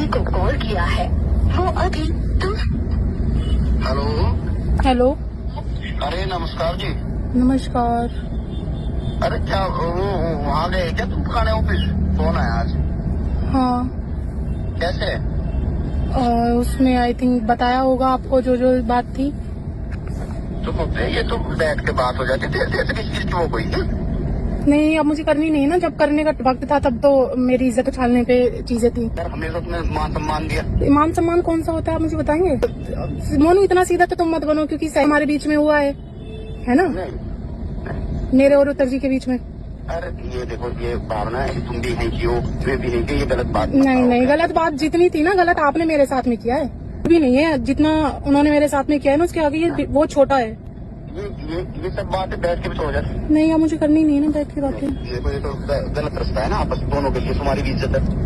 व्यक्ति को कॉल किया है वो अभी तुम। हेलो। हेलो। अरे नमस्कार जी। नमस्कार। अरे क्या वो वहाँ गए क्या तुम पुराने ऑफिस? फोन आया आज। हाँ। कैसे? उसमें आई थिंक बताया होगा आपको जो जो बात थी। तो ये तो बैठ के बात हो जाती थी ऐसे किस चीज की वो कोई है? नहीं, अब मुझे करनी नहीं ना, जब करने का वक्त था तब तो मेरी इज्जत उछालने पे चीजें थी। यार हमने तो तुम्हें मान सम्मान दिया। मान सम्मान कौन सा होता है आप मुझे बताएंगे? मोनू इतना सीधा तो तुम मत बनो, क्योंकि हमारे बीच में हुआ है ना, मेरे और उत्तर जी के बीच में। अरे ये देखो ये भावना है, तुम भी नहीं की हो मैं भी नहीं की, ये गलत बात नहीं, गलत बात जितनी थी ना, गलत आपने मेरे साथ में किया है, भी नहीं है जितना उन्होंने मेरे साथ में किया है ना, उसके आगे ये वो छोटा है। ये सब बातें बैठ के भी तो हो जाती। नहीं, अब मुझे करनी नहीं है ना बैठ की बातें। ये तो गलत रास्ता है ना आपस दोनों के लिए, तुम्हारी भी इज्जत है।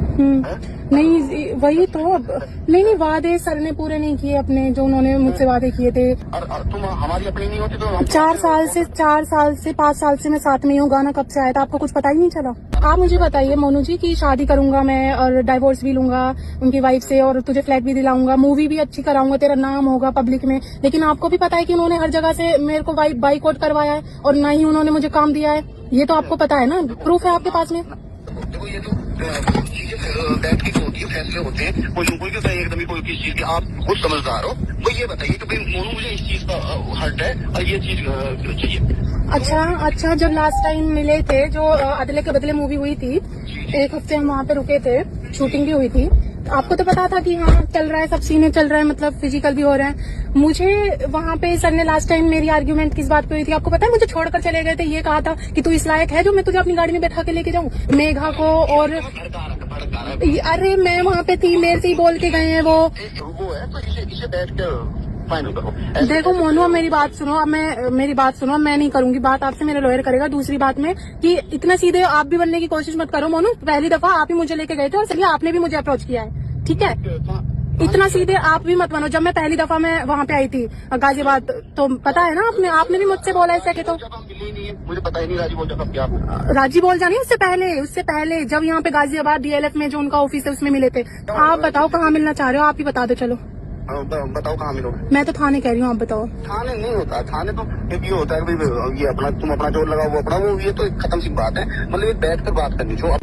नहीं वही तो, अब नहीं वादे सर ने पूरे नहीं किए अपने, जो उन्होंने मुझसे वादे किए थे। और तुम हमारी अपनी नहीं होती तो 4 साल से 5 साल से मैं साथ में हूँ। गाना कब से आया था आपको कुछ पता ही नहीं चला? आप मुझे बताइए मोनू जी कि शादी करूंगा मैं और डाइवोर्स भी लूंगा उनकी वाइफ से, और तुझे फ्लैट भी दिलाऊंगा, मूवी भी अच्छी कराऊंगा, तेरा नाम होगा पब्लिक में। लेकिन आपको भी पता है कि उन्होंने हर जगह से मेरे को बाइकआउट करवाया है और ना ही उन्होंने मुझे काम दिया है। ये तो आपको पता है ना, प्रूफ है आपके पास में। देखो ये तो चीजें बैठ के होती है, फैसले होते हैं, कोई कोई क्यों एकदम ही कोई किस चीज की आप खुद समझदार हो। वो ये बताइए कि भाई मोनू मुझे इस चीज का हर्ट है और ये चीज चाहिए। अच्छा, जब लास्ट टाइम मिले थे, जो अदले के बदले मूवी हुई थी, 1 हफ्ते हम वहाँ पे रुके थे, शूटिंग भी हुई थी। आपको तो पता था कि हाँ चल रहा है, सब सीने चल रहा है, मतलब फिजिकल भी हो रहा है। मुझे वहाँ पे सर ने लास्ट टाइम मेरी आर्ग्यूमेंट किस बात पे हुई थी आपको पता है? मुझे छोड़कर चले गए थे, ये कहा था कि तू इस लायक है जो मैं तुझे अपनी गाड़ी में बैठा के लेके जाऊँ, मेघा को। और अरे मैं वहाँ पे थी, मेरे से ही बोल के गए हैं वो है, तो इसे बैठ कर फाइनल करो। देखो मोनू, अब मेरी बात सुनो, मैं नहीं करूंगी बात आपसे, मेरा लॉयर करेगा। दूसरी बात में कि इतना सीधे आप भी बनने की कोशिश मत करो मोनू। पहली दफा आप ही मुझे लेके गए थे और सही आपने भी मुझे अप्रोच किया है, ठीक है? इतना सीधे आप भी मत बनो। जब मैं पहली दफा मैं वहाँ पे आई थी गाजियाबाद, तो पता है ना आपने भी मुझसे बोला है सके तो। मुझे पता ही नहीं राजी बोल जाता क्या राजी बोल जानी उससे पहले जब यहाँ पे गाजियाबाद DLF में जो उनका ऑफिस है उसमें मिले थे। आप बताओ कहाँ मिलना चाह रहे हो, आप ही बता दो। चलो बताओ कहाँ मिलोगे? मैं तो थाने कह रही हूँ, आप बताओ। थाने नहीं होता, थाने तो ये होता है कि ये अपना तुम अपना जोर लगाओ वो अपना, वो ये तो खत्म सी बात है। मतलब बैठ कर बात करनी चाहिए।